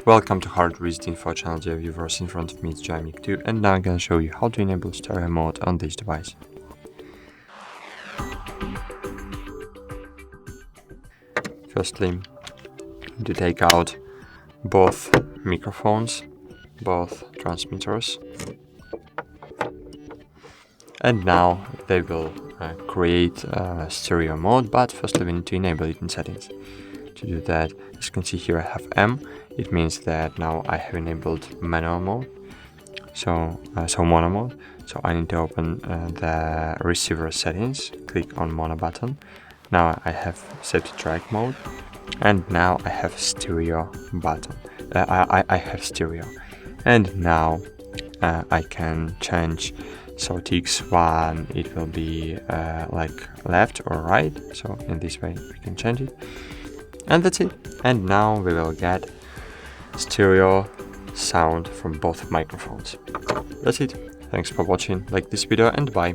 Welcome to HardReset.Info channel, dear viewers. In front of me is DJI MIC 2, and now I'm gonna show you how to enable stereo mode on this device. Firstly, to take out both microphones, both transmitters, and now they will create stereo mode, but firstly we need to enable it in settings. To do that, as you can see here I have M. It means that now I have enabled manual mode, so mono mode. So I need to open the receiver settings, click on mono button. Now I have safety track mode, and now I have stereo button. I have stereo, and now I can change. So TX1, it will be like left or right. So in this way we can change it, and that's it. And now we will get stereo sound from both microphones. That's it. Thanks for watching. Like this video and bye.